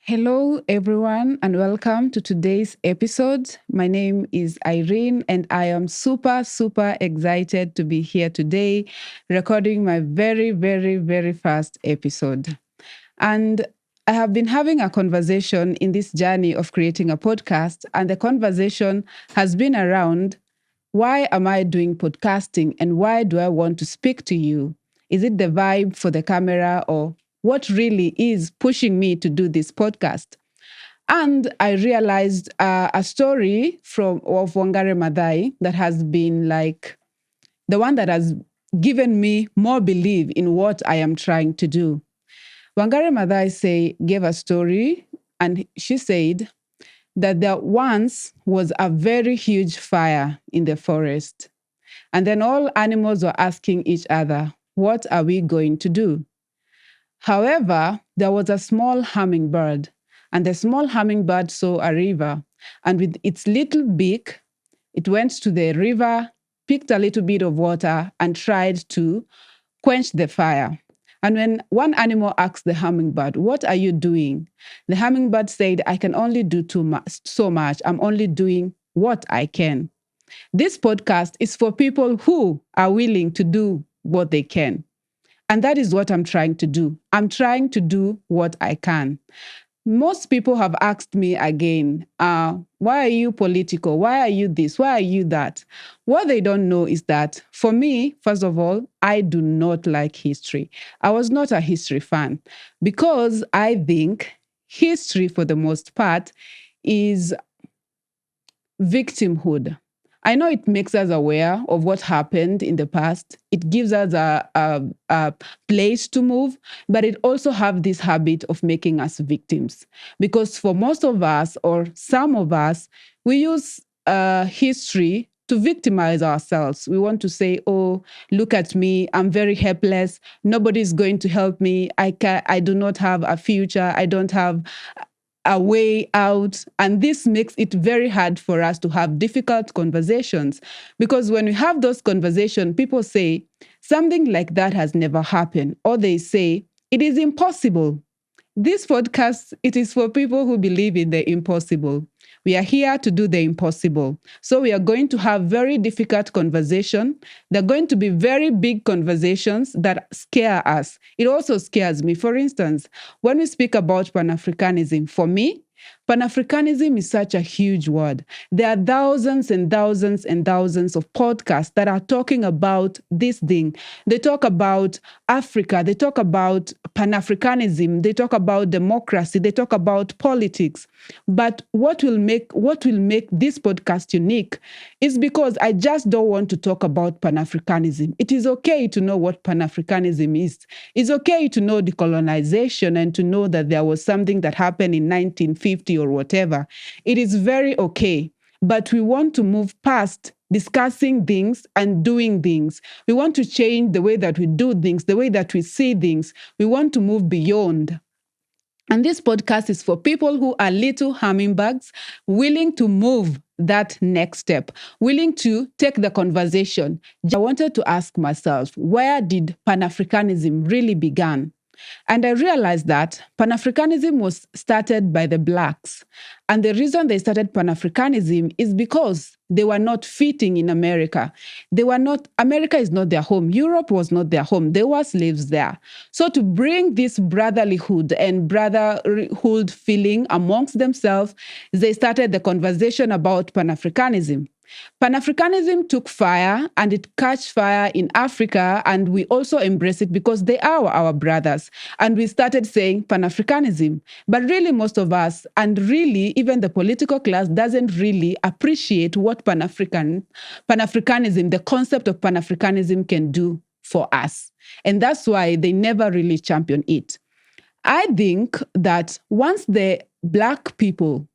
Hello, everyone, and welcome to today's episode. My name is Irene, and I am super excited to be here today, recording my very first episode. And I have been having a conversation in this journey of creating a podcast, and the conversation has been around why am I doing podcasting and why do I want to speak to you? Is it the vibe for the camera or what really is pushing me to do this podcast? And I realized a story of Wangare Maathai that has been like the one that has given me more belief in what I am trying to do. Wangare Maathai gave a story, and she said that there once was a very huge fire in the forest. And then all animals were asking each other, what are we going to do? However, there was a small hummingbird, and the small hummingbird saw a river, and with its little beak, it went to the river, picked a little bit of water, and tried to quench the fire. And when one animal asked the hummingbird, what are you doing? The hummingbird said, I can only do so much. I'm only doing what I can. This podcast is for people who are willing to do what they can. And that is what I'm trying to do. I'm trying to do what I can. Most people have asked me again, why are you political? Why are you this? Why are you that? What they don't know is that for me, first of all, I do not like history. I was not a history fan because I think history, for the most part, is victimhood. I know it makes us aware of what happened in the past. It gives us a place to move, but it also have this habit of making us victims. Because for most of us, or some of us, we use history to victimize ourselves. We want to say, oh, look at me, I'm very helpless. Nobody's going to help me. I do not have a future. I don't have a way out. And this makes it very hard for us to have difficult conversations. Because when we have those conversations, people say something like that has never happened, or they say it is impossible. This podcast, it is for people who believe in the impossible. We are here to do the impossible. So we are going to have very difficult conversation. They're going to be very big conversations that scare us. It also scares me. For instance, when we speak about Pan-Africanism, for me, Pan-Africanism is such a huge word. There are thousands and thousands and thousands of podcasts that are talking about this thing. They talk about Africa. They talk about Pan-Africanism. They talk about democracy. They talk about politics. But what will make this podcast unique is because I just don't want to talk about Pan-Africanism. It is okay to know what Pan-Africanism is. It's okay to know decolonization and to know that there was something that happened in 1950 or whatever. It is very okay. But we want to move past discussing things and doing things. We want to change the way that we do things, the way that we see things. We want to move beyond. And this podcast is for people who are little hummingbirds, willing to move that next step, willing to take the conversation. I wanted to ask myself, where did Pan-Africanism really begin? And I realized that Pan-Africanism was started by the Blacks. And the reason they started Pan-Africanism is because they were not fitting in America. America is not their home. Europe was not their home. They were slaves there. So to bring this brotherlyhood and brotherhood feeling amongst themselves, they started the conversation about Pan-Africanism. Pan-Africanism took fire and it catch fire in Africa, and we also embrace it because they are our brothers. And we started saying Pan-Africanism. But really most of us, and really even the political class, doesn't really appreciate what Pan-Africanism, the concept of Pan-Africanism can do for us. And that's why they never really champion it. I think that once the Black people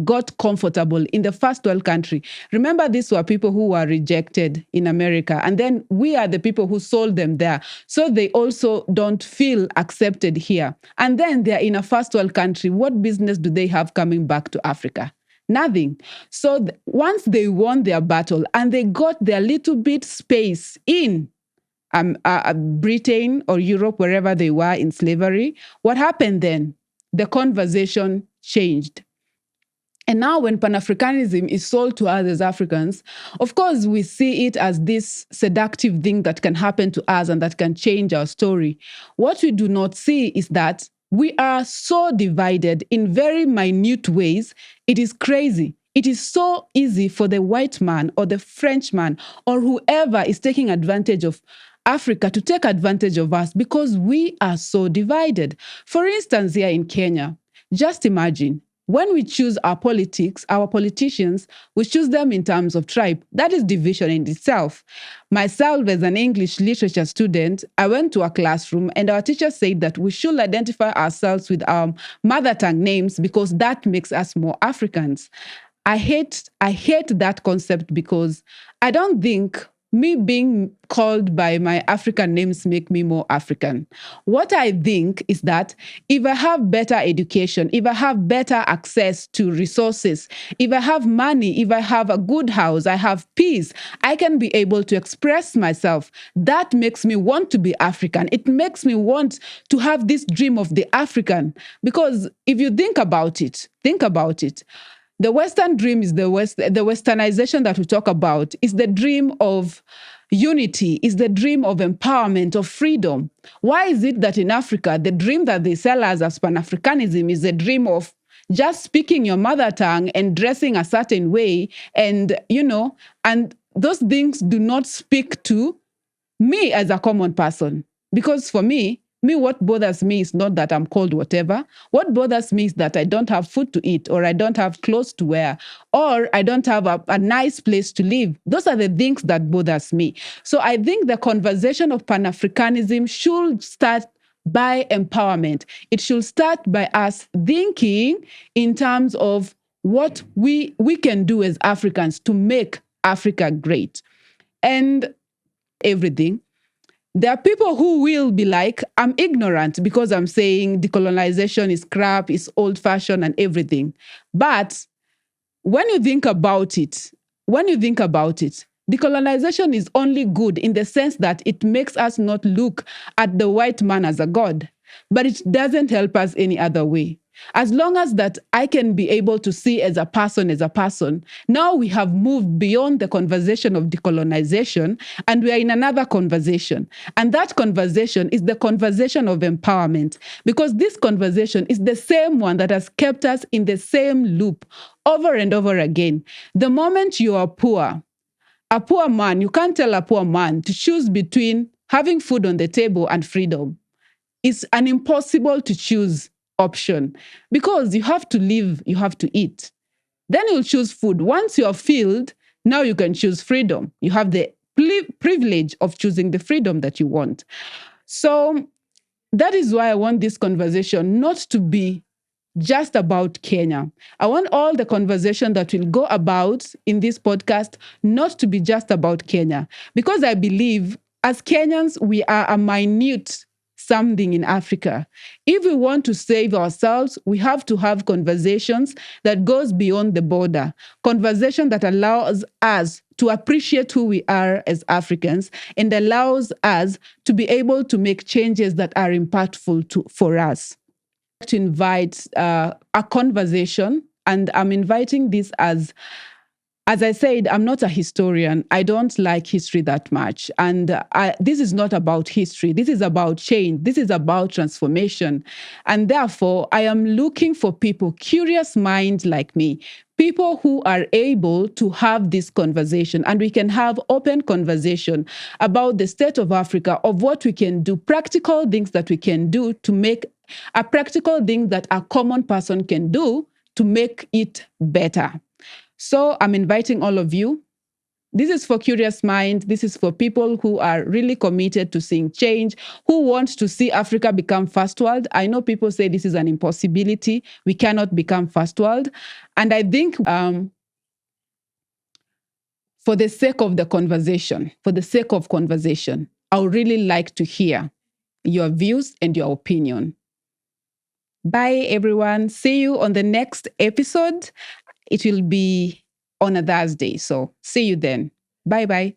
got comfortable in the first world country. Remember, these were people who were rejected in America. And then we are the people who sold them there. So they also don't feel accepted here. And then they're in a first world country. What business do they have coming back to Africa? Nothing. So once they won their battle and they got their little bit space in Britain or Europe, wherever they were in slavery, what happened then? the conversation changed. And now when Pan-Africanism is sold to us as Africans, of course, we see it as this seductive thing that can happen to us and that can change our story. What we do not see is that we are so divided in very minute ways. It is crazy. It is so easy for the white man or the Frenchman or whoever is taking advantage of Africa to take advantage of us because we are so divided. For instance, here in Kenya, just imagine when we choose our politicians, we choose them in terms of tribe. That is division in itself. Myself, as an English literature student, I went to a classroom and our teacher said that we should identify ourselves with our mother tongue names because that makes us more Africans. I hate that concept because I don't think me being called by my African names make me more African. What I think is that if I have better education, if I have better access to resources, if I have money, if I have a good house, I have peace, I can be able to express myself. That makes me want to be African. It makes me want to have this dream of the African. Because if you think about it. The Western dream is the Westernization that we talk about is the dream of unity, is the dream of empowerment, of freedom. Why is it that in Africa, the dream that they sell us as Pan-Africanism is the dream of just speaking your mother tongue and dressing a certain way and those things do not speak to me as a common person. Because for me, what bothers me is not that I'm called whatever. What bothers me is that I don't have food to eat, or I don't have clothes to wear, or I don't have a nice place to live. Those are the things that bothers me. So I think the conversation of Pan-Africanism should start by empowerment. It should start by us thinking in terms of what we can do as Africans to make Africa great. And everything. There are people who will be like, I'm ignorant because I'm saying decolonization is crap, it's old-fashioned and everything. But when you think about it, decolonization is only good in the sense that it makes us not look at the white man as a god, but it doesn't help us any other way. As long as that I can be able to see as a person, now we have moved beyond the conversation of decolonization and we are in another conversation. And that conversation is the conversation of empowerment, because this conversation is the same one that has kept us in the same loop over and over again. The moment you are poor, a poor man, you can't tell a poor man to choose between having food on the table and freedom. It's an impossible to choose option because you have to live, you have to eat. Then you'll choose food. Once you're filled, now you can choose freedom. You have the privilege of choosing the freedom that you want. So that is why I want this conversation not to be just about Kenya. I want all the conversation that will go about in this podcast not to be just about Kenya, because I believe as Kenyans, we are a minute something in Africa. If we want to save ourselves, we have to have conversations that goes beyond the border, conversation that allows us to appreciate who we are as Africans and allows us to be able to make changes that are impactful for us. To invite a conversation, and I'm inviting this as I said, I'm not a historian. I don't like history that much. And this is not about history. This is about change. This is about transformation. And therefore, I am looking for people, curious minds like me, people who are able to have this conversation, and we can have open conversation about the state of Africa, of what we can do, practical things that we can do to make a practical thing that a common person can do to make it better. So I'm inviting all of you. This is for curious minds. This is for people who are really committed to seeing change, who want to see Africa become first world. I know people say this is an impossibility. We cannot become first world. And I think for the sake of the conversation, I would really like to hear your views and your opinion. Bye, everyone. See you on the next episode. It will be on a Thursday. So see you then. Bye-bye.